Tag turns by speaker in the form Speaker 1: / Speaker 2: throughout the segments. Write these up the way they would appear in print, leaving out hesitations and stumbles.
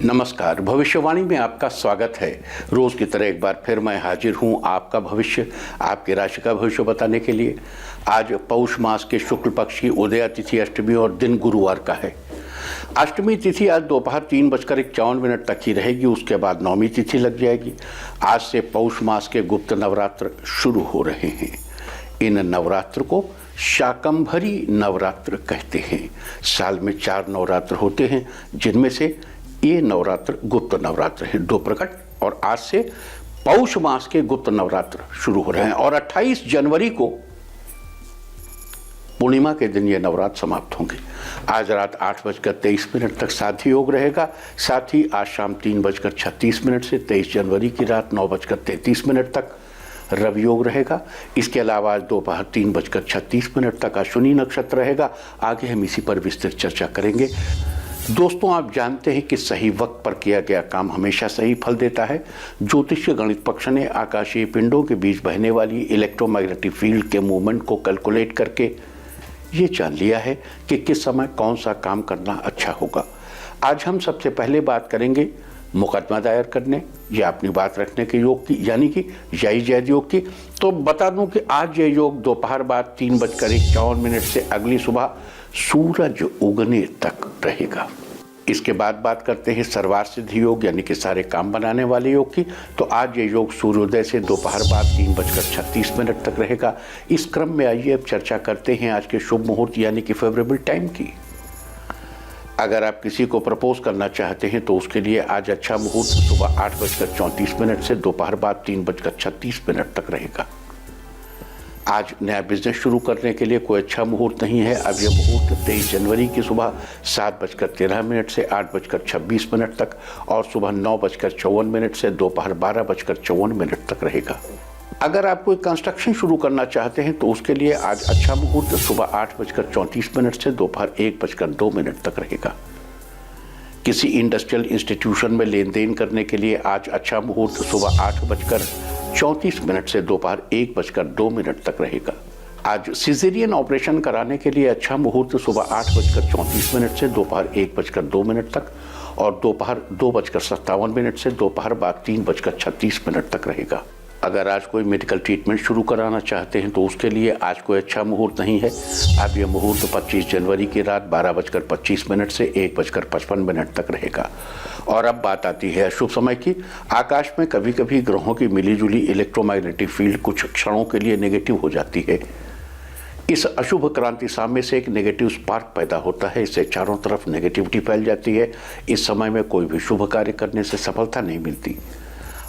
Speaker 1: नमस्कार। भविष्यवाणी में आपका स्वागत है। रोज की तरह एक बार फिर मैं हाजिर हूं आपका भविष्य, आपकी राशि का भविष्य बताने के लिए। आज पौष मास के शुक्ल पक्ष की उदया तिथि अष्टमी और दिन गुरुवार का है। अष्टमी तिथि आज दोपहर 3:51 तक ही रहेगी, उसके बाद नौमी तिथि लग जाएगी। आज से पौष मास के गुप्त नवरात्र शुरू हो रहे हैं। इन नवरात्र को शाकंभरी नवरात्र कहते हैं। साल में 4 नवरात्र होते हैं, जिनमें से ये नवरात्र गुप्त नवरात्र है 2 प्रकट, और आज से पौष मास के गुप्त नवरात्र शुरू हो रहे हैं और 28 जनवरी को पूर्णिमा के दिन ये नवरात्र समाप्त होंगे। आज रात 8:23 तक साधी योग रहेगा। साथ ही आज शाम 3:36 से 23 जनवरी की रात 9:33 तक रवि योग रहेगा। इसके अलावा आज दोपहर 3:36 तक अश्विनी नक्षत्र रहेगा। आगे हम इसी पर विस्तृत चर्चा करेंगे। दोस्तों, आप जानते हैं कि सही वक्त पर किया गया काम हमेशा सही फल देता है। ज्योतिष गणित पक्ष ने आकाशीय पिंडों के बीच बहने वाली इलेक्ट्रोमैग्नेटिक फील्ड के मूवमेंट को कैलकुलेट करके ये जान लिया है कि किस समय कौन सा काम करना अच्छा होगा। आज हम सबसे पहले बात करेंगे मुकदमा दायर करने या अपनी बात रखने के योग की, यानी कि जय जैद योग की। तो बता दूं कि आज ये योग दोपहर बाद 3:51 से अगली सुबह सूरज उगने तक रहेगा। इसके बाद बात करते हैं सर्वार्थ सिद्धि योग, यानी कि सारे काम बनाने वाले योग की। तो आज ये योग सूर्योदय से दोपहर बाद 3:36 तक रहेगा। इस क्रम में आइए अब चर्चा करते हैं आज के शुभ मुहूर्त यानी कि फेवरेबल टाइम की। अगर आप किसी को प्रपोज करना चाहते हैं तो उसके लिए आज अच्छा मुहूर्त सुबह 8:34 से दोपहर बाद 3:36 तक रहेगा। आज नया बिजनेस शुरू करने के लिए कोई अच्छा मुहूर्त नहीं है। अब यह मुहूर्त 23 जनवरी की सुबह 7:13 से 8:26 तक और सुबह 9:54 से दोपहर 12:54 तक रहेगा। अगर आप कोई कंस्ट्रक्शन शुरू करना चाहते हैं तो उसके लिए आज अच्छा मुहूर्त सुबह 8:34 से दोपहर 1:02 तक रहेगा। किसी इंडस्ट्रियल इंस्टीट्यूशन में लेन देन करने के लिए आज अच्छा मुहूर्त सुबह 8:34 से दोपहर 1:02 तक रहेगा। आज सिजेरियन ऑपरेशन कराने के लिए अच्छा मुहूर्त सुबह 8:34 से दोपहर 1:02 तक और दोपहर 2:57 से दोपहर बाद 3:36 तक रहेगा। अगर आज कोई मेडिकल ट्रीटमेंट शुरू कराना चाहते हैं तो उसके लिए आज कोई अच्छा मुहूर्त नहीं है। अब यह मुहूर्त 25 जनवरी की रात 12:25 से 1:55 तक रहेगा। और अब बात आती है अशुभ समय की। आकाश में कभी कभी ग्रहों की मिलीजुली इलेक्ट्रोमैग्नेटिक फील्ड कुछ क्षणों के लिए नेगेटिव हो जाती है। इस अशुभ क्रांति साम्य से एक नेगेटिव स्पार्क पैदा होता है। इससे चारों तरफ नेगेटिविटी फैल जाती है। इस समय में कोई भी शुभ कार्य करने से सफलता नहीं मिलती।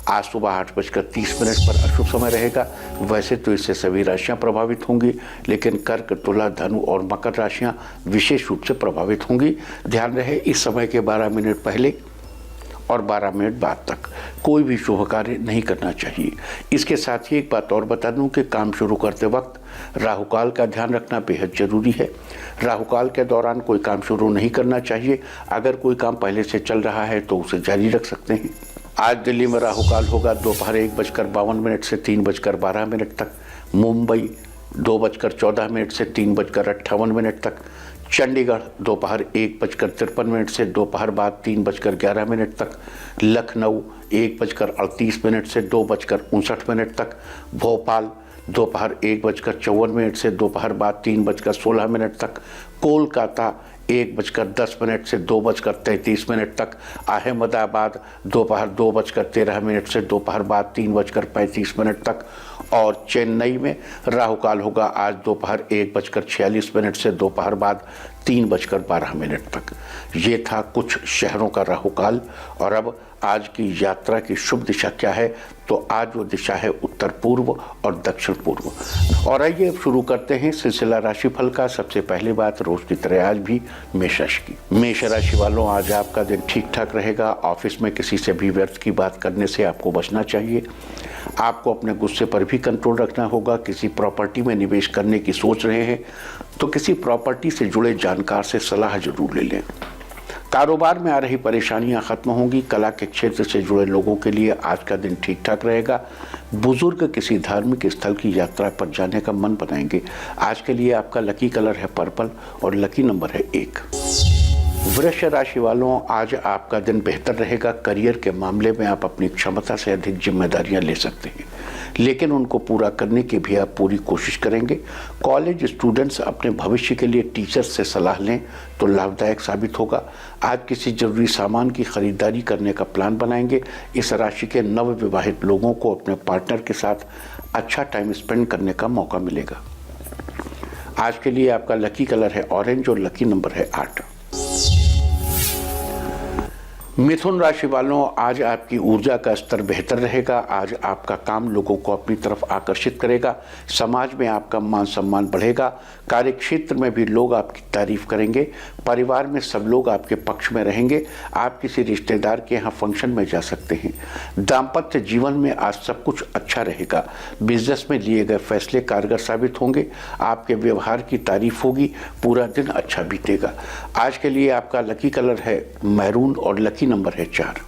Speaker 1: आज सुबह 8:30 पर अशुभ समय रहेगा। वैसे तो इससे सभी राशियां प्रभावित होंगी, लेकिन कर्क, तुला, धनु और मकर राशियां विशेष रूप से प्रभावित होंगी। ध्यान रहे, इस समय के 12 मिनट पहले और 12 मिनट बाद तक कोई भी शुभ कार्य नहीं करना चाहिए। इसके साथ ही एक बात और बता दूं कि काम शुरू करते वक्त राहुकाल का ध्यान रखना बेहद जरूरी है। राहुकाल के दौरान कोई काम शुरू नहीं करना चाहिए। अगर कोई काम पहले से चल रहा है तो उसे जारी रख सकते हैं। आज दिल्ली में राहुकाल होगा दोपहर 1:52 से 3:12 तक। मुंबई 2:14 से 3:58 तक। चंडीगढ़ दोपहर 1:53 से दोपहर बाद 3:11 तक। लखनऊ 1:38 से 2:59 तक। भोपाल दोपहर 1:54 से दोपहर बाद 3:16 तक। कोलकाता 1:10 से 2:33 तक। अहमदाबाद दोपहर 2:13 से दोपहर बाद 3:35 तक। और चेन्नई में राहुकाल होगा आज दोपहर 1:46 से दोपहर बाद 3:12 तक। ये था कुछ शहरों का राहुकाल। और अब आज की यात्रा की शुभ दिशा क्या है, तो आज वो दिशा है उत्तर पूर्व और दक्षिण पूर्व। और आइए अब शुरू करते हैं सिलसिला राशिफल का। सबसे पहली बात रोज की तरह आज भी मेष राशि की। मेष राशि वालों, आज आपका दिन ठीक ठाक रहेगा। ऑफिस में किसी से भी व्यर्थ की बात करने से आपको बचना चाहिए। आपको अपने गुस्से पर भी कंट्रोल रखना होगा। किसी प्रॉपर्टी में निवेश करने की सोच रहे हैं तो किसी प्रॉपर्टी से जुड़े जानकार से सलाह जरूर ले लें। कारोबार में आ रही परेशानियां खत्म होंगी। कला के क्षेत्र से जुड़े लोगों के लिए आज का दिन ठीक ठाक रहेगा। बुजुर्ग किसी धार्मिक स्थल की यात्रा पर जाने का मन बनाएंगे। आज के लिए आपका लकी कलर है पर्पल और लकी नंबर है 1। वृष राशि वालों, आज आपका दिन बेहतर रहेगा। करियर के मामले में आप अपनी क्षमता से अधिक जिम्मेदारियां ले सकते हैं, लेकिन उनको पूरा करने की भी आप पूरी कोशिश करेंगे। कॉलेज स्टूडेंट्स अपने भविष्य के लिए टीचर्स से सलाह लें तो लाभदायक साबित होगा। आज किसी जरूरी सामान की खरीदारी करने का प्लान बनाएंगे। इस राशि के नवविवाहित लोगों को अपने पार्टनर के साथ अच्छा टाइम स्पेंड करने का मौका मिलेगा। आज के लिए आपका लकी कलर है ऑरेंज और लकी नंबर है 8। मिथुन राशि वालों, आज आपकी ऊर्जा का स्तर बेहतर रहेगा। आज आपका काम लोगों को अपनी तरफ आकर्षित करेगा। समाज में आपका मान सम्मान बढ़ेगा। कार्यक्षेत्र में भी लोग आपकी तारीफ करेंगे। परिवार में सब लोग आपके पक्ष में रहेंगे। आप किसी रिश्तेदार के यहाँ फंक्शन में जा सकते हैं। दाम्पत्य जीवन में आज सब कुछ अच्छा रहेगा। बिजनेस में लिए गए फैसले कारगर साबित होंगे। आपके व्यवहार की तारीफ होगी। पूरा दिन अच्छा बीतेगा। आज के लिए आपका लकी कलर है मैरून और लकी नंबर है 4।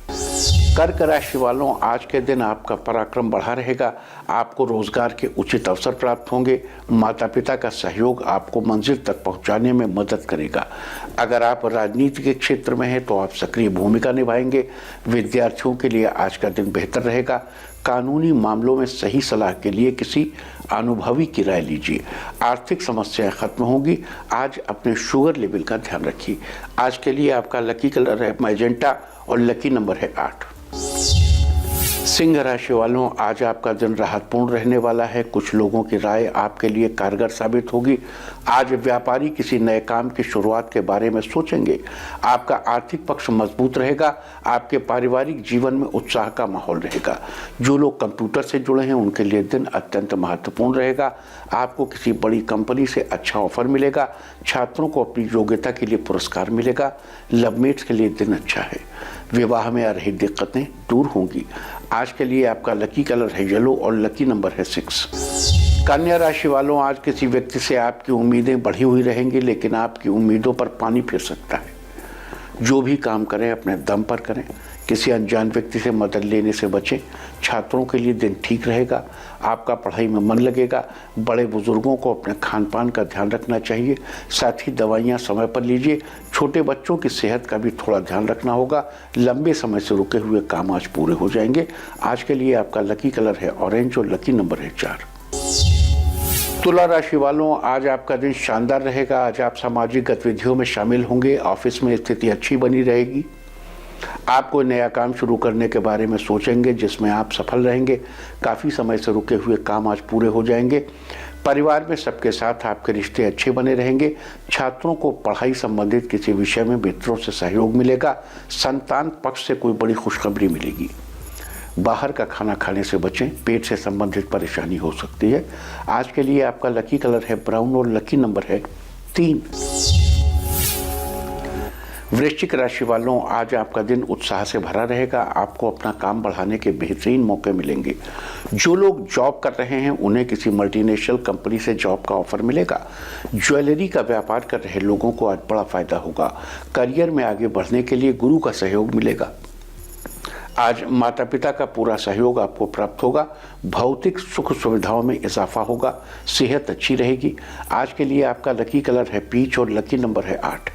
Speaker 1: कर्क राशि वालों, आज के दिन आपका पराक्रम बढ़ा रहेगा। आपको रोजगार के उचित अवसर प्राप्त होंगे। माता पिता का सहयोग आपको मंजिल तक पहुंचाने में मदद करेगा। अगर आप राजनीति के क्षेत्र में हैं तो आप सक्रिय भूमिका निभाएंगे। विद्यार्थियों के लिए आज का दिन बेहतर रहेगा। कानूनी मामलों में सही सलाह के लिए किसी अनुभवी की राय लीजिए। आर्थिक समस्याएं खत्म होंगी। आज अपने शुगर लेवल का ध्यान रखिए। आज के लिए आपका लकी कलर है मैजेंटा और लकी नंबर है 8। सिंह राशि वालों, आज आपका दिन राहतपूर्ण रहने वाला है। कुछ लोगों की राय आपके लिए कारगर साबित होगी। आज व्यापारी किसी नए काम की शुरुआत के बारे में सोचेंगे। आपका आर्थिक पक्ष मजबूत रहेगा। आपके पारिवारिक जीवन में उत्साह का माहौल रहेगा। जो लोग कंप्यूटर से जुड़े हैं उनके लिए दिन अत्यंत महत्वपूर्ण रहेगा। आपको किसी बड़ी कंपनी से अच्छा ऑफर मिलेगा। छात्रों को अपनी योग्यता के लिए पुरस्कार मिलेगा। लवमेट्स के लिए दिन अच्छा है। विवाह में आ रही दिक्कतें दूर होंगी। आज के लिए आपका लकी कलर है येलो और लकी नंबर है 6। कन्या राशि वालों, आज किसी व्यक्ति से आपकी उम्मीदें बढ़ी हुई रहेंगी, लेकिन आपकी उम्मीदों पर पानी फिर सकता है। जो भी काम करें अपने दम पर करें। किसी अनजान व्यक्ति से मदद लेने से बचें। छात्रों के लिए दिन ठीक रहेगा। आपका पढ़ाई में मन लगेगा। बड़े बुजुर्गों को अपने खान पान का ध्यान रखना चाहिए। साथ ही दवाइयाँ समय पर लीजिए। छोटे बच्चों की सेहत का भी थोड़ा ध्यान रखना होगा। लंबे समय से रुके हुए काम आज पूरे हो जाएंगे। आज के लिए आपका लकी कलर है ऑरेंज और लकी नंबर है 4। तुला राशि वालों, आज आपका दिन शानदार रहेगा। आज आप सामाजिक गतिविधियों में शामिल होंगे। ऑफिस में स्थिति अच्छी बनी रहेगी। आप कोई नया काम शुरू करने के बारे में सोचेंगे जिसमें आप सफल रहेंगे। काफ़ी समय से रुके हुए काम आज पूरे हो जाएंगे। परिवार में सबके साथ आपके रिश्ते अच्छे बने रहेंगे। छात्रों को पढ़ाई संबंधित किसी विषय में मित्रों से सहयोग मिलेगा। संतान पक्ष से कोई बड़ी खुशखबरी मिलेगी। बाहर का खाना खाने से बचें। पेट से संबंधित परेशानी हो सकती है। आज के लिए आपका लकी कलर है ब्राउन और लकी नंबर है 3। वृश्चिक राशि वालों, आज आपका दिन उत्साह से भरा रहेगा। आपको अपना काम बढ़ाने के बेहतरीन मौके मिलेंगे। जो लोग जॉब कर रहे हैं उन्हें किसी मल्टीनेशनल कंपनी से जॉब का ऑफर मिलेगा। ज्वेलरी का व्यापार कर रहे लोगों को आज बड़ा फायदा होगा। करियर में आगे बढ़ने के लिए गुरु का सहयोग मिलेगा। आज माता पिता का पूरा सहयोग आपको प्राप्त होगा। भौतिक सुख सुविधाओं में इजाफा होगा। सेहत अच्छी रहेगी। आज के लिए आपका लकी कलर है पीच और लकी नंबर है 8।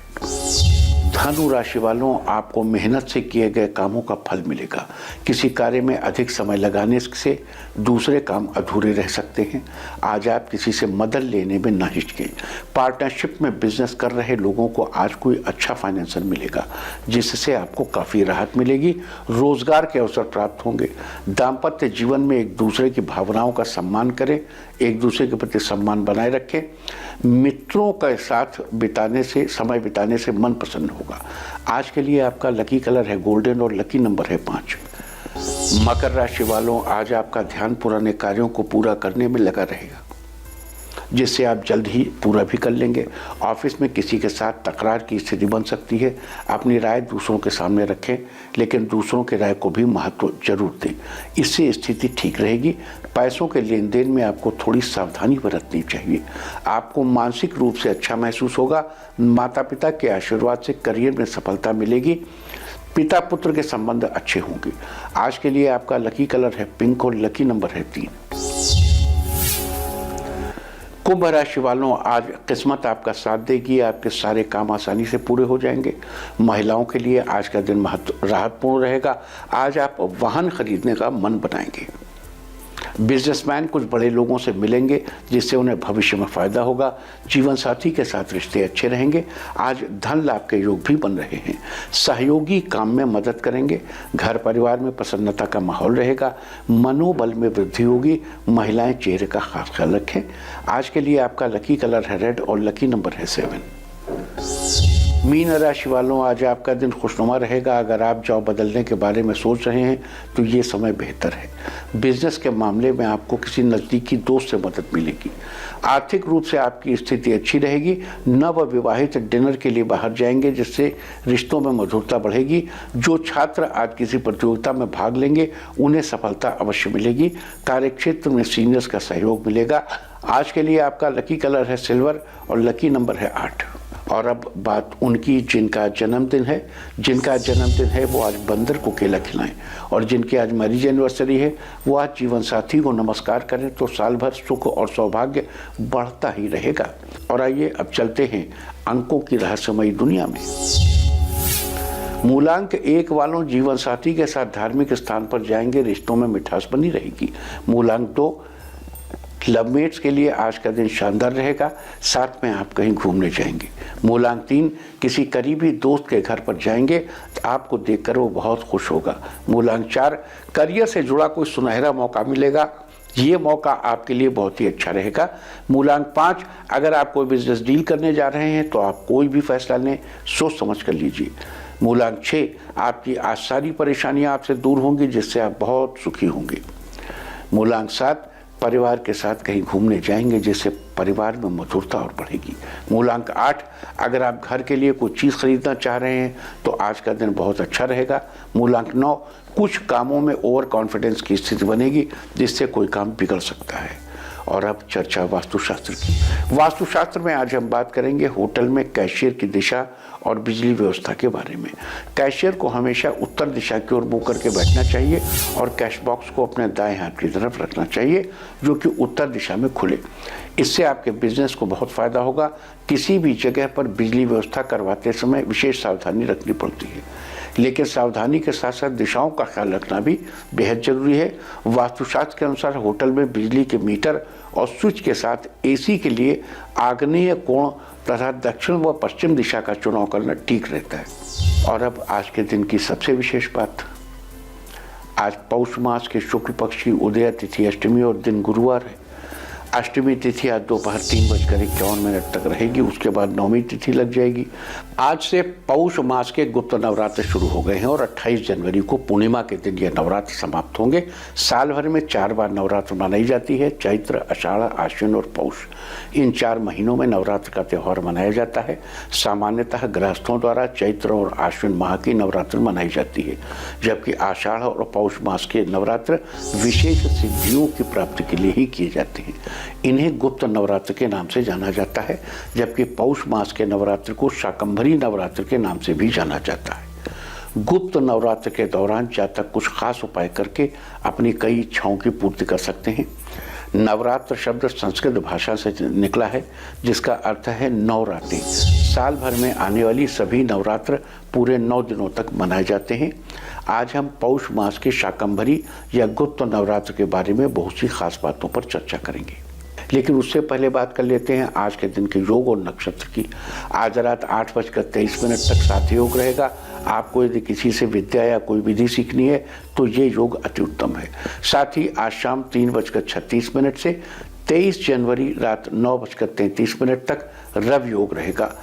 Speaker 1: धनु राशि वालों, आपको मेहनत से किए गए कामों का फल मिलेगा। किसी कार्य में अधिक समय लगाने से दूसरे काम अधूरे रह सकते हैं। आज आप किसी से मदद लेने में ना हिचकें। पार्टनरशिप में बिजनेस कर रहे लोगों को आज कोई अच्छा फाइनेंसर मिलेगा जिससे आपको काफ़ी राहत मिलेगी। रोजगार के अवसर प्राप्त होंगे। दाम्पत्य जीवन में एक दूसरे की भावनाओं का सम्मान करें। एक दूसरे के प्रति सम्मान बनाए रखें। मित्रों के साथ समय बिताने से मन प्रसन्न होगा। आज के लिए आपका लकी कलर है गोल्डन और लकी नंबर है 5। मकर राशि वालों, आज आपका ध्यान पुराने कार्यों को पूरा करने में लगा रहेगा, जिससे आप जल्द ही पूरा भी कर लेंगे। ऑफिस में किसी के साथ तकरार की स्थिति बन सकती है। अपनी राय दूसरों के सामने रखें, लेकिन दूसरों की राय को भी महत्व जरूर दें। इससे स्थिति ठीक रहेगी। पैसों के लेन देन में आपको थोड़ी सावधानी बरतनी चाहिए। आपको मानसिक रूप से अच्छा महसूस होगा। माता पिता के आशीर्वाद से करियर में सफलता मिलेगी। पिता पुत्र के संबंध अच्छे होंगे। आज के लिए आपका लकी कलर है पिंक और लकी नंबर है 3। कुंभ राशि वालों, आज किस्मत आपका साथ देगी, आपके सारे काम आसानी से पूरे हो जाएंगे। महिलाओं के लिए आज का दिन राहतपूर्ण रहेगा। आज आप वाहन खरीदने का मन बनाएंगे। बिजनेसमैन कुछ बड़े लोगों से मिलेंगे जिससे उन्हें भविष्य में फायदा होगा। जीवन साथी के साथ रिश्ते अच्छे रहेंगे। आज धन लाभ के योग भी बन रहे हैं। सहयोगी काम में मदद करेंगे। घर परिवार में प्रसन्नता का माहौल रहेगा। मनोबल में वृद्धि होगी। महिलाएं चेहरे का खास ख्याल रखें। आज के लिए आपका लकी कलर है रेड और लकी नंबर है 7। मीन राशि वालों, आज आपका दिन खुशनुमा रहेगा। अगर आप जॉब बदलने के बारे में सोच रहे हैं तो ये समय बेहतर है। बिजनेस के मामले में आपको किसी नज़दीकी दोस्त से मदद मिलेगी। आर्थिक रूप से आपकी स्थिति अच्छी रहेगी। नवविवाहित डिनर के लिए बाहर जाएंगे जिससे रिश्तों में मधुरता बढ़ेगी। जो छात्र आज किसी प्रतियोगिता में भाग लेंगे उन्हें सफलता अवश्य मिलेगी। कार्यक्षेत्र में सीनियर्स का सहयोग मिलेगा। आज के लिए आपका लकी कलर है सिल्वर और लकी नंबर है 8। और अब बात उनकी जिनका जन्मदिन है वो आज बंदर को केला खिलाएं। और जिनकी आज मैरिज एनिवर्सरी है वो आज जीवन साथी को नमस्कार करें तो साल भर सुख और सौभाग्य बढ़ता ही रहेगा। और आइए अब चलते हैं अंकों की रहस्यमयी दुनिया में। मूलांक 1 वालों, जीवन साथी के साथ धार्मिक स्थान पर जाएंगे, रिश्तों में मिठास बनी रहेगी। मूलांक 2, लवमेट्स के लिए आज का दिन शानदार रहेगा। साथ में आप कहीं घूमने जाएंगे। मूलांक 3, किसी करीबी दोस्त के घर पर जाएंगे तो आपको देखकर वो बहुत खुश होगा। मूलांक 4, करियर से जुड़ा कोई सुनहरा मौका मिलेगा। ये मौका आपके लिए बहुत ही अच्छा रहेगा। मूलांक 5, अगर आप कोई बिजनेस डील करने जा रहे हैं तो आप कोई भी फैसला लें सोच समझ कर लीजिए। मूलांक 6, आपकी आज सारी परेशानियां आपसे दूर होंगी जिससे आप बहुत सुखी होंगे। मूलांक 7, परिवार के साथ कहीं घूमने जाएंगे जिससे परिवार में मधुरता और बढ़ेगी। मूलांक 8, अगर आप घर के लिए कोई चीज़ खरीदना चाह रहे हैं तो आज का दिन बहुत अच्छा रहेगा। मूलांक 9, कुछ कामों में ओवर कॉन्फिडेंस की स्थिति बनेगी जिससे कोई काम बिगड़ सकता है। और अब चर्चा वास्तुशास्त्र की। वास्तुशास्त्र में आज हम बात करेंगे होटल में कैशियर की दिशा और बिजली व्यवस्था के बारे में। कैशियर को हमेशा उत्तर दिशा की ओर मुँह करके बैठना चाहिए और कैश बॉक्स को अपने दाएं हाथ की तरफ रखना चाहिए जो कि उत्तर दिशा में खुले। इससे आपके बिजनेस को बहुत फायदा होगा। किसी भी जगह पर बिजली व्यवस्था करवाते समय विशेष सावधानी रखनी पड़ती है, लेकिन सावधानी के साथ साथ दिशाओं का ख्याल रखना भी बेहद जरूरी है। वास्तुशास्त्र के अनुसार होटल में बिजली के मीटर और स्विच के साथ एसी के लिए आग्नेय कोण तथा दक्षिण व पश्चिम दिशा का चुनाव करना ठीक रहता है। और अब आज के दिन की सबसे विशेष बात, आज पौष मास के शुक्ल पक्ष की उदय तिथि अष्टमी और दिन गुरुवार है। अष्टमी तिथि आज दोपहर 3:51 तक रहेगी। उसके बाद नवमी तिथि लग जाएगी। आज से पौष मास के गुप्त नवरात्र शुरू हो गए हैं और 28 जनवरी को पूर्णिमा के दिन यह नवरात्र समाप्त होंगे। साल भर में 4 बार नवरात्र मनाई जाती है, चैत्र, आषाढ़, आश्विन और पौष। इन 4 महीनों में नवरात्र का त्यौहार मनाया जाता है। सामान्यतः गृहस्थों द्वारा चैत्र और आश्विन माह की नवरात्र मनाई जाती है, जबकि आषाढ़ और पौष मास के नवरात्र विशेष सिद्धियों की प्राप्ति के लिए ही किए जाते हैं। इन्हें गुप्त नवरात्र के नाम से जाना जाता है, जबकि पौष मास के नवरात्र को शाकंभरी नवरात्र के नाम से भी जाना जाता है। गुप्त नवरात्र के दौरान जातक कुछ खास उपाय करके अपनी कई इच्छाओं की पूर्ति कर सकते हैं। नवरात्र शब्द संस्कृत भाषा से निकला है जिसका अर्थ है 9 रातें। साल भर में आने वाली सभी नवरात्र पूरे 9 दिनों तक मनाए जाते हैं। आज हम पौष मास के शाकंभरी या गुप्त नवरात्र के बारे में बहुत सी खास बातों पर चर्चा करेंगे, लेकिन उससे पहले बात कर लेते हैं आज के दिन के योग और नक्षत्र की। आज रात 8:23 तक साथ योग रहेगा। आपको यदि किसी से विद्या या कोई विधि सीखनी है तो ये योग अति उत्तम है। साथ ही आज शाम 3:36 से 23 जनवरी रात 9:33 तक रवि योग रहेगा।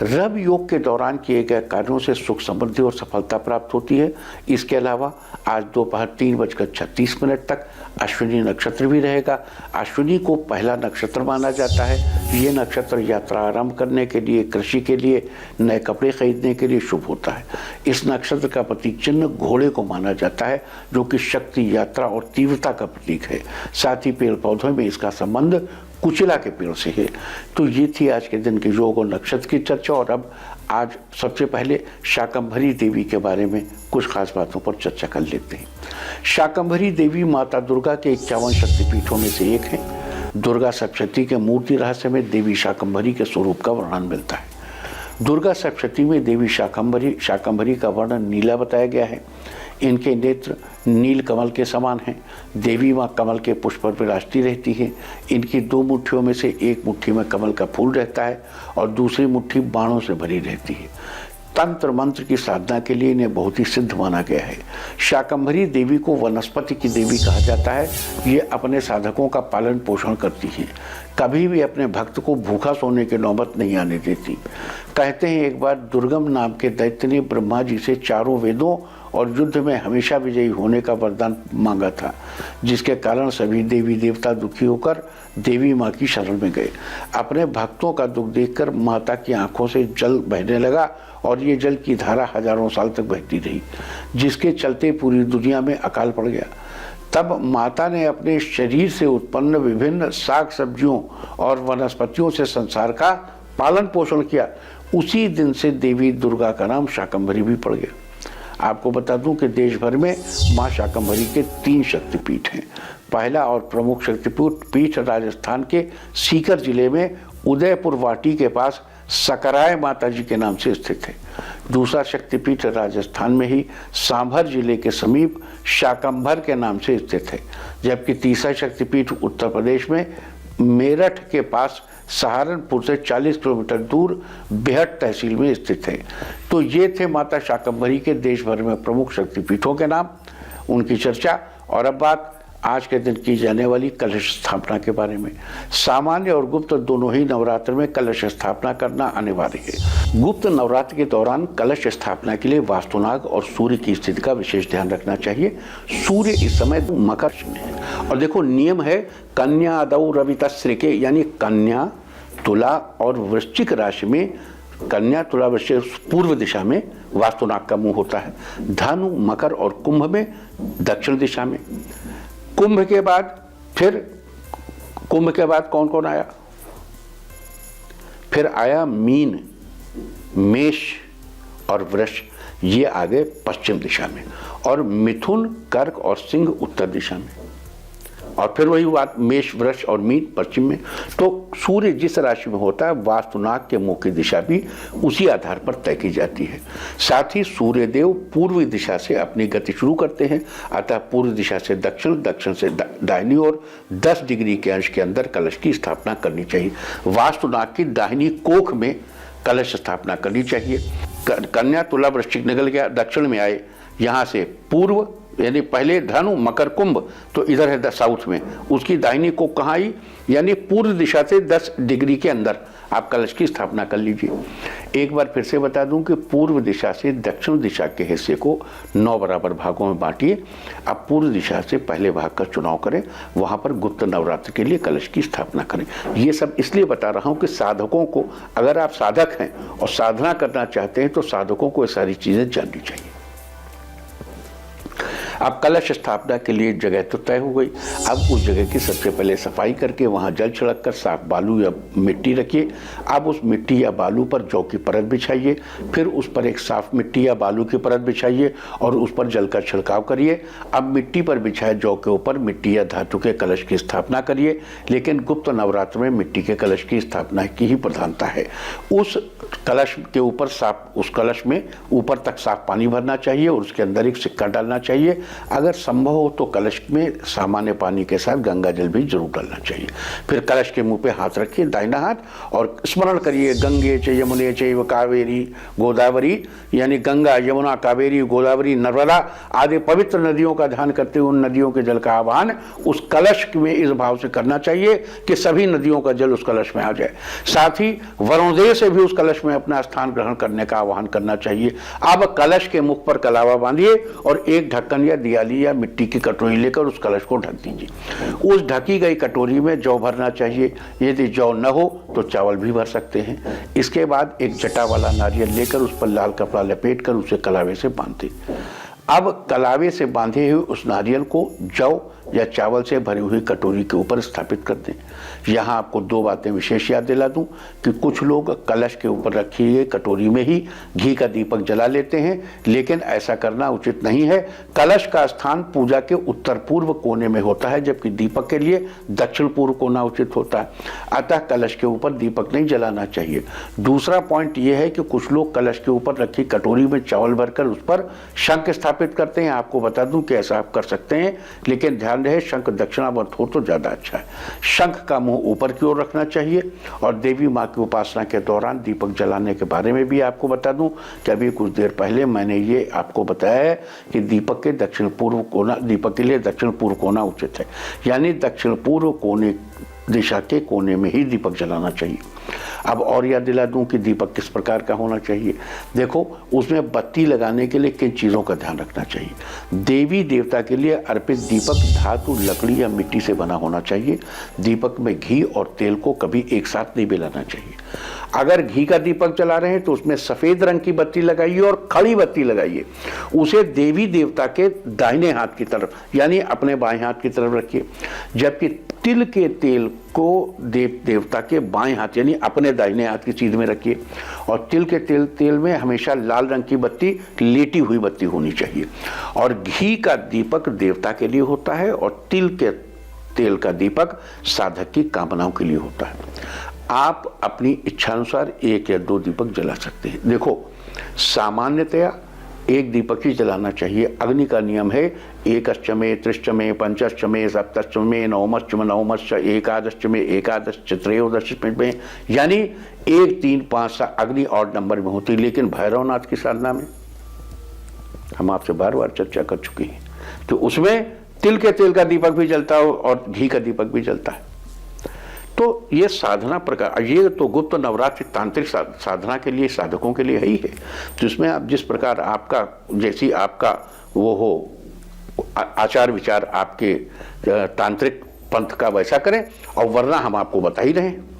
Speaker 1: रवि योग के दौरान किए गए कार्यों से सुख समृद्धि और सफलता प्राप्त होती है। इसके अलावा आज दोपहर 3:36 तक अश्विनी नक्षत्र भी रहेगा। अश्विनी को पहला नक्षत्र माना जाता है। ये नक्षत्र यात्रा आरंभ करने के लिए, कृषि के लिए, नए कपड़े खरीदने के लिए शुभ होता है। इस नक्षत्र का प्रतीक चिन्ह घोड़े को माना जाता है जो कि शक्ति, यात्रा और तीव्रता का प्रतीक है। साथ ही पेड़ पौधों में इसका संबंध कुचिला के पेड़ से है। तो ये थी आज के दिन के योग और नक्षत्र की चर्चा। और अब आज सबसे पहले शाकंभरी देवी के बारे में कुछ खास बातों पर चर्चा कर लेते हैं। शाकंभरी देवी माता दुर्गा के 51 शक्तिपीठों में से एक है। दुर्गा सप्तशती के मूर्ति रहस्य में देवी शाकंभरी के स्वरूप का वर्णन मिलता है। दुर्गा सप्तशती में देवी शाकंभरी का वर्णन नीला बताया गया है। इनके नेत्र नील कमल के समान हैं। देवी माँ कमल के पुष्प पर विराजती रहती है। इनकी दो मुट्ठियों में से एक मुट्ठी में कमल का फूल रहता है और दूसरी मुट्ठी बाणों से भरी रहती है। तंत्र मंत्र की साधना के लिए इन्हें बहुत ही सिद्ध माना गया है। शाकंभरी देवी को वनस्पति की देवी कहा जाता है। ये अपने साधकों का पालन पोषण करती हैं। कभी भी अपने भक्त को भूखा सोने की नौबत नहीं आने देती। कहते हैं एक बार दुर्गम नाम के दैत्य ने ब्रह्मा जी से चारों वेदों और युद्ध में हमेशा विजयी होने का वरदान मांगा था, जिसके कारण सभी देवी देवता दुखी होकर देवी माँ की शरण में गए। अपने भक्तों का दुख देखकर माता की आंखों से जल बहने लगा और ये जल की धारा हजारों साल तक बहती रही, जिसके चलते पूरी दुनिया में अकाल पड़ गया। तब माता ने अपने शरीर से उत्पन्न विभिन्न साग सब्जियों और वनस्पतियों से संसार का पालन पोषण किया। उसी दिन से देवी दुर्गा का नाम शाकंभरी भी पड़ गया। आपको बता दूं कि देश भर में मां शाकंभरी के 3 शक्तिपीठ हैं। पहला और प्रमुख शक्तिपीठ राजस्थान के सीकर जिले में उदयपुर वाटी के पास सकराय माता जी के नाम से स्थित है। दूसरा शक्तिपीठ राजस्थान में ही सांभर जिले के समीप शाकंभर के नाम से स्थित है। जबकि तीसरा शक्तिपीठ उत्तर प्रदेश में मेरठ के पास सहारनपुर से 40 किलोमीटर दूर बेहट तहसील में स्थित है। तो ये थे माता शाकंभरी के देश भर में प्रमुख शक्तिपीठों के नाम, उनकी चर्चा। और अब बात आज के दिन की जाने वाली कलश स्थापना के बारे में। सामान्य और गुप्त दोनों ही नवरात्र में कलश स्थापना करना अनिवार्य है। गुप्त नवरात्र के दौरान कलश स्थापना के लिए वास्तुनाग और सूर्य की स्थिति का विशेष ध्यान रखना चाहिए। सूर्य इस समय मकर में है और देखो नियम है कन्या आदौ रवितस्रिके, यानी कन्या, तुला और वृश्चिक राशि में कन्या, तुला, वृश्चिक पूर्व दिशा में वास्तुनाग का मुंह होता है। धनु, मकर और कुंभ में दक्षिण दिशा में। कुंभ के बाद कौन कौन आया? फिर आया मीन, मेष और वृष, ये आ गए पश्चिम दिशा में, और मिथुन, कर्क और सिंह उत्तर दिशा में। और फिर वही बात मेष, वृष और मीन पश्चिम में। तो सूर्य जिस राशि में होता है वास्तुनाग के मुख की दिशा भी उसी आधार पर तय की जाती है। साथ ही सूर्य देव पूर्वी दिशा से अपनी गति शुरू करते हैं, अतः पूर्व दिशा से दक्षिण, दक्षिण से दाहिनी ओर 10 डिग्री के अंश के अंदर कलश की स्थापना करनी चाहिए। वास्तुनाग की दाहिनी कोख में कलश स्थापना करनी चाहिए। कन्या, तुला, वृश्चिक निकल गया, दक्षिण में आए, यहाँ से पूर्व यानी पहले धनु, मकर, कुंभ, तो इधर है साउथ में, उसकी दाहिनी को कहाँ आई, यानी पूर्व दिशा से 10 डिग्री के अंदर आप कलश की स्थापना कर लीजिए। एक बार फिर से बता दूं कि पूर्व दिशा से दक्षिण दिशा के हिस्से को 9 बराबर भागों में बांटिए। अब पूर्व दिशा से पहले भाग का चुनाव करें, वहां पर गुप्त नवरात्र के लिए कलश की स्थापना करें। ये सब इसलिए बता रहा हूं कि साधकों को, अगर आप साधक हैं और साधना करना चाहते हैं तो साधकों को ये सारी चीजें जाननी चाहिए। अब कलश स्थापना के लिए जगह तो तय हो गई। अब उस जगह की सबसे पहले सफाई करके वहां जल छिड़ककर साफ बालू या मिट्टी रखिए। अब उस मिट्टी या बालू पर जौ की परत बिछाइए, फिर उस पर एक साफ मिट्टी या बालू की परत बिछाइए और उस पर जल का छिड़काव करिए। अब मिट्टी पर बिछाए जौ के ऊपर मिट्टी या धातु के कलश की स्थापना करिए, लेकिन गुप्त नवरात्र में मिट्टी के कलश की स्थापना की ही प्रधानता है। उस कलश के ऊपर उस कलश में ऊपर तक साफ पानी भरना चाहिए और उसके अंदर एक सिक्का डालना चाहिए। अगर संभव हो तो कलश में सामान्य पानी के साथ गंगा जल भी जरूर डालना चाहिए। फिर कलश के मुंह पे हाथ रखिए, दाहिना हाथ, और स्मरण करिए गंगे च यमुने चैव कावेरी गोदावरी, यानी गंगा, यमुना, कावेरी, गोदावरी, नर्मदा आदि पवित्र नदियों का ध्यान करते हुए उन नदियों के जल का आह्वान उस कलश में इस भाव से करना चाहिए कि सभी नदियों का जल उस कलश में आ जाए। साथ ही वरुणदेव से भी उस कलश में अपना स्थान ग्रहण करने का आह्वान करना चाहिए। अब कलश के मुख पर कलावा बांधिए और एक ढक्कन या दियाली या मिट्टी की कटोरी लेकर उस कलश को ढक दीजिए। उस ढकी गई कटोरी में जौ भरना चाहिए। यदि जौ न हो तो चावल भी भर सकते हैं। इसके बाद एक जटा वाला नारियल लेकर उस पर लाल कपड़ा लपेटकर उसे कलावे से बांध दें। अब कलावे से बांधे हुए उस नारियल को जौ या चावल से भरी हुई कटोरी के ऊपर स्थापित कर दें। यहाँ आपको दो बातें विशेष याद दिला दूं कि कुछ लोग कलश के ऊपर रखी हुई कटोरी में ही घी का दीपक जला लेते हैं, लेकिन ऐसा करना उचित नहीं है। कलश का स्थान पूजा के उत्तर पूर्व कोने में होता है, जबकि दीपक के लिए दक्षिण पूर्व कोना उचित होता है। अतः कलश के ऊपर दीपक नहीं जलाना चाहिए। दूसरा पॉइंट यह है कि कुछ लोग कलश के ऊपर रखी कटोरी में चावल भरकर उस पर शंख स्थापित करते हैं। आपको बता दूं कि ऐसा आप कर सकते हैं, लेकिन ध्यान रहे शंख दक्षिणावर्त हो तो ज्यादा अच्छा है। शंख का मुंह ऊपर की ओर रखना चाहिए। और देवी मां की उपासना के दौरान दीपक जलाने के बारे में भी आपको बता दूं कि अभी कुछ देर पहले मैंने ये आपको बताया है कि दीपक के दक्षिण पूर्व कोना, दीपक के लिए दक्षिण पूर्व कोना उचित है, यानी दक्षिण पूर्व कोने दिशा के कोने में ही दीपक जलाना चाहिए। अब और याद दिला दूं कि दीपक किस प्रकार का होना चाहिए। देखो, उसमें बत्ती लगाने के लिए किन चीज़ों का ध्यान रखना चाहिए। देवी देवता के लिए अर्पित दीपक धातु, लकड़ी या मिट्टी से बना होना चाहिए। दीपक में घी और तेल को कभी एक साथ नहीं मिलाना चाहिए। अगर घी का दीपक जला रहे हैं तो उसमें सफ़ेद रंग की बत्ती लगाइए और खड़ी बत्ती लगाइए। उसे देवी देवता के दाहिने हाथ की तरफ, यानी अपने बाएं हाथ की तरफ रखिए, जबकि तिल के तेल को देवता के बाएं हाथ यानी अपने दाहिने हाथ की सीध में रखिए। और तिल के तेल में हमेशा लाल रंग की बत्ती, लेटी हुई बत्ती होनी चाहिए। और घी का दीपक देवता के लिए होता है और तिल के तेल का दीपक साधक की कामनाओं के लिए होता है। आप अपनी इच्छानुसार एक या दो दीपक जला सकते हैं। देखो, सामान्यतया एक दीपक ही जलाना चाहिए। अग्नि का नियम है एकश्चमे, त्रिश्चमे, पंचश्चमे, सप्तश्चमे, नवमश्चमे, नवमश्च, एकादशचमे, एकादश, त्रयोदशमे, यानी 1, 3, 5, 7 अग्नि और नंबर में होती है। लेकिन भैरवनाथ की साधना में हम आपसे बार बार चर्चा कर चुके हैं, तो उसमें तिल के तेल का दीपक भी जलता है और घी का दीपक भी जलता है। तो ये साधना प्रकार, ये तो गुप्त नवरात्रि तांत्रिक साधना के लिए, साधकों के लिए है ही है। तो इसमें आप जिस प्रकार आपका, जैसी आपका वो हो आचार विचार आपके तांत्रिक पंथ का, वैसा करें, और वरना हम आपको बता ही रहे हैं।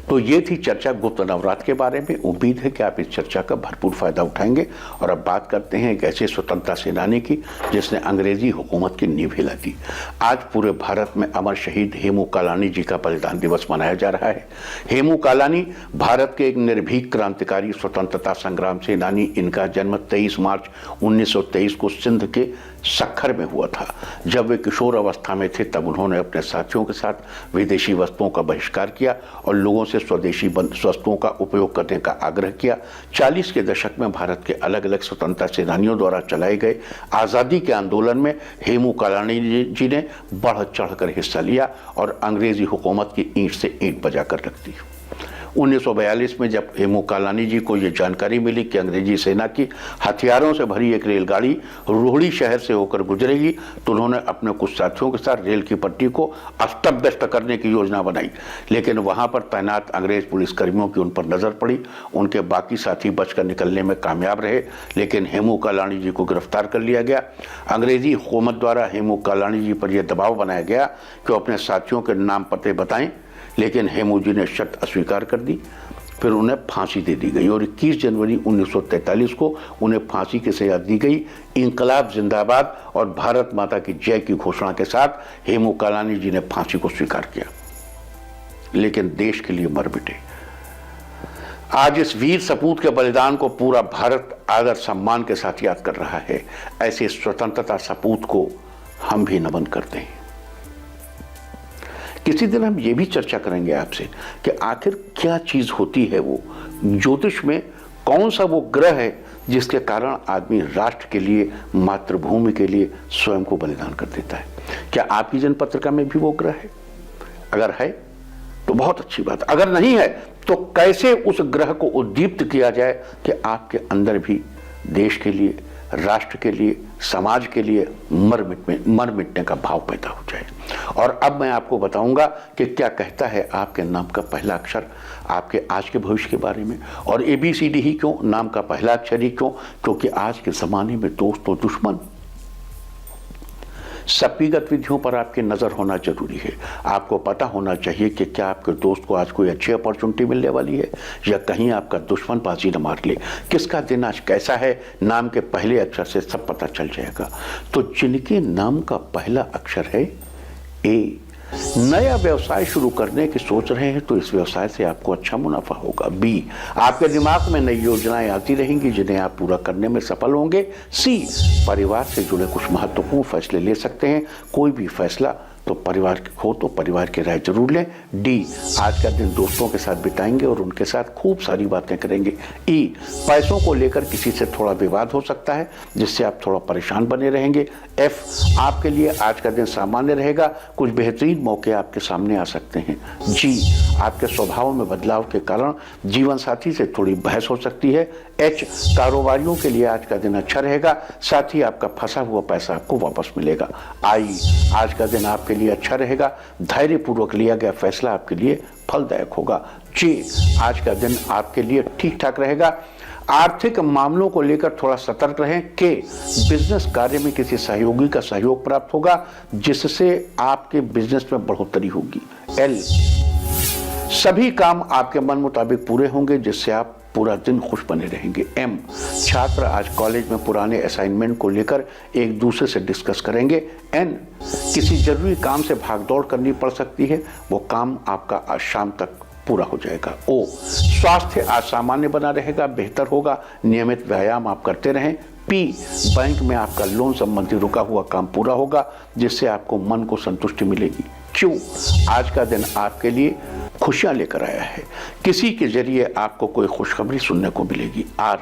Speaker 1: तो ये थी चर्चा गुप्त नवरात्र के बारे में। उम्मीद है कि आप इस चर्चा का भरपूर फायदा उठाएंगे। और अब बात करते हैं एक ऐसे स्वतंत्रता सेनानी की जिसने अंग्रेजी हुकूमत की नींव हिला दी। आज पूरे भारत में अमर शहीद हेमू कालानी जी का बलिदान दिवस मनाया जा रहा है। हेमू कालानी भारत के एक निर्भीक क्रांतिकारी स्वतंत्रता संग्राम सेनानी। इनका जन्म 23 मार्च 1923 को सिंध के सक्खर में हुआ था। जब वे किशोर अवस्था में थे तब उन्होंने अपने साथियों के साथ विदेशी वस्तुओं का बहिष्कार किया और लोगों से स्वदेशी वस्तुओं का उपयोग करने का आग्रह किया। 40 के दशक में भारत के अलग अलग स्वतंत्रता सेनानियों द्वारा चलाए गए आज़ादी के आंदोलन में हेमू कालानी जी ने बढ़ चढ़कर हिस्सा लिया और अंग्रेजी हुकूमत की ईंट से ईंट बजाकर रख दी। 1942 में जब हेमू कालानी जी को ये जानकारी मिली कि अंग्रेजी सेना की हथियारों से भरी एक रेलगाड़ी रोहड़ी शहर से होकर गुजरेगी, तो उन्होंने अपने कुछ साथियों के साथ रेल की पट्टी को अस्त व्यस्त करने की योजना बनाई। लेकिन वहां पर तैनात अंग्रेज पुलिसकर्मियों की उन पर नजर पड़ी। उनके बाकी साथी बचकर निकलने में कामयाब रहे, लेकिन हेमू कालानी जी को गिरफ्तार कर लिया गया। अंग्रेजी हुकूमत द्वारा हेमू कालानी जी पर यह दबाव बनाया गया कि अपने साथियों के नाम पते बताएं, लेकिन हेमू जी ने शर्त अस्वीकार कर दी। फिर उन्हें फांसी दे दी गई और 21 जनवरी 1943 को उन्हें फांसी की सजा दी गई। इंकलाब जिंदाबाद और भारत माता की जय की घोषणा के साथ हेमू कालानी जी ने फांसी को स्वीकार किया, लेकिन देश के लिए मर मिटे। आज इस वीर सपूत के बलिदान को पूरा भारत आदर सम्मान के साथ याद कर रहा है। ऐसे स्वतंत्रता सपूत को हम भी नमन करते हैं। किसी दिन हम ये भी चर्चा करेंगे आपसे कि आखिर क्या चीज होती है वो ज्योतिष में, कौन सा वो ग्रह है जिसके कारण आदमी राष्ट्र के लिए, मातृभूमि के लिए स्वयं को बलिदान कर देता है। क्या आपकी जनपत्रिका में भी वो ग्रह है? अगर है तो बहुत अच्छी बात, अगर नहीं है तो कैसे उस ग्रह को उद्दीप्त किया जाए कि आपके अंदर भी देश के लिए, राष्ट्र के लिए, समाज के लिए मर मिटने का भाव पैदा हो जाए। और अब मैं आपको बताऊंगा कि क्या कहता है आपके नाम का पहला अक्षर आपके आज के भविष्य के बारे में। और ABCD ही क्यों, नाम का पहला अक्षर ही क्यों? क्योंकि आज के जमाने में दोस्त और दुश्मन सबकी गतिविधियों पर आपकी नज़र होना जरूरी है। आपको पता होना चाहिए कि क्या आपके दोस्त को आज कोई अच्छी अपॉर्चुनिटी मिलने वाली है या कहीं आपका दुश्मन बाजी न मार ले। किसका दिन आज कैसा है, नाम के पहले अक्षर से सब पता चल जाएगा। तो जिनके नाम का पहला अक्षर है ए, नया व्यवसाय शुरू करने की सोच रहे हैं तो इस व्यवसाय से आपको अच्छा मुनाफा होगा। बी, आपके दिमाग में नई योजनाएं आती रहेंगी जिन्हें आप पूरा करने में सफल होंगे। सी, परिवार से जुड़े कुछ महत्वपूर्ण फैसले ले सकते हैं। कोई भी फैसला तो परिवार हो तो परिवार की राय जरूर लें। डी, आज का दिन दोस्तों के साथ बिताएंगे और उनके साथ खूब सारी बातें करेंगे। ई, पैसों को लेकर किसी से थोड़ा विवाद हो सकता है जिससे आप थोड़ा परेशान बने रहेंगे। एफ, आपके लिए आज का दिन सामान्य रहेगा, कुछ बेहतरीन मौके आपके सामने आ सकते हैं। जी, आपके स्वभाव में बदलाव के कारण जीवन साथी से थोड़ी बहस हो सकती है। एच, कारोबारियों के लिए आज का दिन अच्छा रहेगा, साथ ही आपका फंसा हुआ पैसा आपको वापस मिलेगा। आई, आज का दिन आपके लिए अच्छा रहेगा, धैर्यपूर्वक लिया गया फैसला आपके लिए फलदायक होगा। जी, आज का दिन आपके लिए ठीक ठाक रहेगा, आर्थिक मामलों को लेकर थोड़ा सतर्क रहें। के, बिजनेस कार्य में किसी सहयोगी का सहयोग प्राप्त होगा जिससे आपके बिजनेस में बढ़ोतरी होगी। एल, सभी काम आपके मन मुताबिक पूरे होंगे जिससे आप पूरा दिन खुश बने रहेंगे। एम, छात्र आज कॉलेज में पुराने असाइनमेंट को लेकर एक दूसरे से डिस्कस करेंगे। एन, किसी जरूरी काम से भागदौड़ करनी पड़ सकती है, वो काम आपका आज शाम तक पूरा हो जाएगा। ओ, स्वास्थ्य आज सामान्य बना रहेगा, बेहतर होगा, नियमित व्यायाम आप करते रहें। पी, बैंक में आपका लोन संबंधी रुका हुआ काम पूरा होगा जिससे आपको मन को संतुष्टि मिलेगी। क्यू, आज का दिन आपके लिए खुशियां लेकर आया है, किसी के जरिए आपको कोई खुशखबरी सुनने को मिलेगी। आर,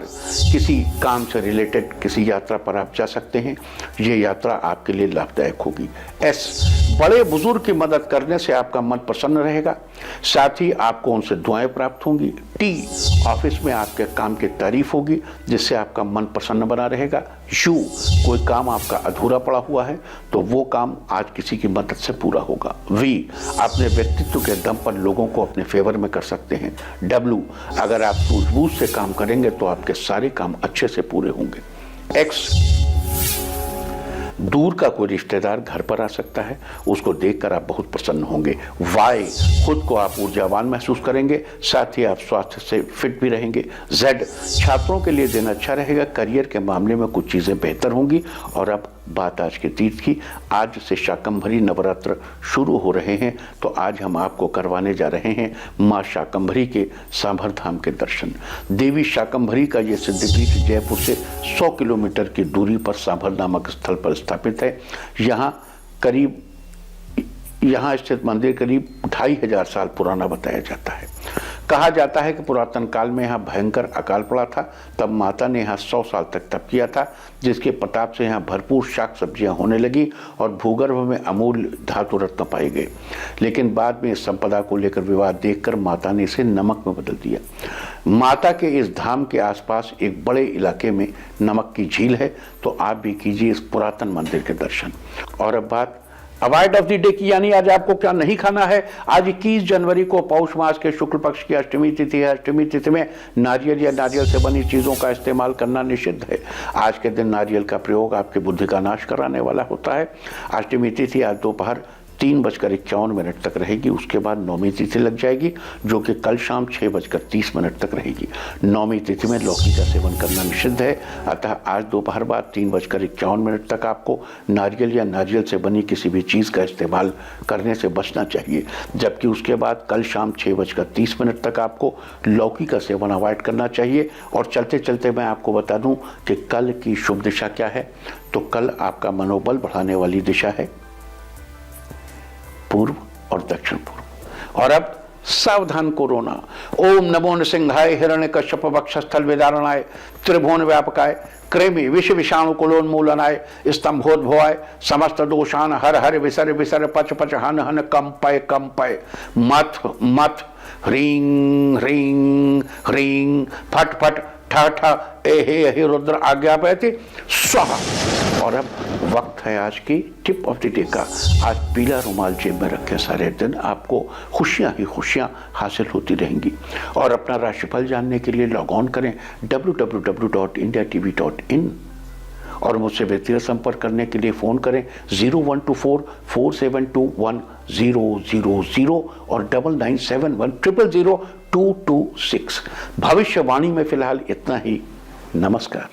Speaker 1: किसी काम से रिलेटेड किसी यात्रा पर आप जा सकते हैं, ये यात्रा आपके लिए लाभदायक होगी। एस, बड़े बुजुर्ग की मदद करने से आपका मन प्रसन्न रहेगा, साथ ही आपको उनसे दुआएं प्राप्त होंगी। टी, ऑफिस में आपके काम की तारीफ होगी जिससे आपका मन प्रसन्न बना रहेगा। यू, कोई काम आपका अधूरा पड़ा हुआ है तो वो काम आज किसी की मदद से पूरा होगा। वी, अपने व्यक्तित्व के दम पर लोगों को अपने फेवर में कर सकते हैं। डब्ल्यू, अगर आप सूझबूझ से काम करेंगे तो आपके सारे काम अच्छे से पूरे होंगे। एक्स, दूर का कोई रिश्तेदार घर पर आ सकता है, उसको देखकर आप बहुत प्रसन्न होंगे। वाई, खुद को आप ऊर्जावान महसूस करेंगे, साथ ही आप स्वास्थ्य से फिट भी रहेंगे। जेड, छात्रों के लिए दिन अच्छा रहेगा, करियर के मामले में कुछ चीज़ें बेहतर होंगी। और अब बात आज के तीर्थ की। आज से शाकंभरी नवरात्र शुरू हो रहे हैं तो आज हम आपको करवाने जा रहे हैं माँ शाकंभरी के सांभर धाम के दर्शन। देवी शाकंभरी का ये सिद्धपीठ जयपुर से 100 किलोमीटर की दूरी पर सांभर नामक स्थल पर स्थापित है। यहाँ स्थित मंदिर करीब 2500 साल पुराना बताया जाता है। कहा जाता है कि पुरातन काल में यहाँ भयंकर अकाल पड़ा था, तब माता ने यहाँ 100 साल तक तप किया था, जिसके प्रताप से यहाँ भरपूर शाक सब्जियाँ होने लगी और भूगर्भ में अमूल्य धातु रत्न पाए गए। लेकिन बाद में इस संपदा को लेकर विवाद देखकर माता ने इसे नमक में बदल दिया। माता के इस धाम के आसपास एक बड़े इलाके में नमक की झील है, तो आप भी कीजिए इस पुरातन मंदिर के दर्शन। और अब बात अवॉइड ऑफ द डे की, यानी आज आपको क्या नहीं खाना है। आज 21 जनवरी को पौष मास के शुक्ल पक्ष की अष्टमी तिथि है। अष्टमी तिथि में नारियल या नारियल से बनी चीज़ों का इस्तेमाल करना निषिद्ध है। आज के दिन नारियल का प्रयोग आपकी बुद्धि का नाश कराने वाला होता है। अष्टमी तिथि आज दोपहर 3:51 तक रहेगी, उसके बाद नौमी तिथि लग जाएगी जो कि कल शाम 6:30 तक रहेगी। नौमी तिथि में लौकी का सेवन करना निषिद्ध है, अतः आज दोपहर बाद 3:51 तक आपको नारियल या नारियल से बनी किसी भी चीज़ का इस्तेमाल करने से बचना चाहिए। जबकि उसके बाद कल शाम 6:30 तक आपको लौकी का सेवन अवॉइड करना चाहिए। और चलते चलते मैं आपको बता दूं कि कल की शुभ दिशा क्या है। तो कल आपका मनोबल बढ़ाने वाली दिशा है पूर्व और दक्षिण पूर्व। और अब सावधान कोरोना। ओम नमो नृसिंहाय हिरण्यकश्यप वक्षस्थल विदारणाय त्रिभुवन व्यापकाय कृमि विष विषाणु कुलोन्मूलनाय स्तंभोद्भवाय समस्त दोषान हर हर विसर विसर पच पच हन हन कंपय मथ मथ ह्रीं ह्रीं ह्रीं फट फट ठ ठ एहे एहे रुद्र आज्ञापयति स्वाहा। और अब वक्त है आज की टिप ऑफ द डे का। आज पीला रुमाल जेब में रखें, सारे दिन आपको खुशियां ही खुशियां हासिल होती रहेंगी। और अपना राशिफल जानने के लिए लॉग ऑन करें www.indiatv.in और मुझसे व्यक्तिगत संपर्क करने के लिए फ़ोन करें 0124-472-1000 और 9971000226। भविष्यवाणी में फिलहाल इतना ही। नमस्कार।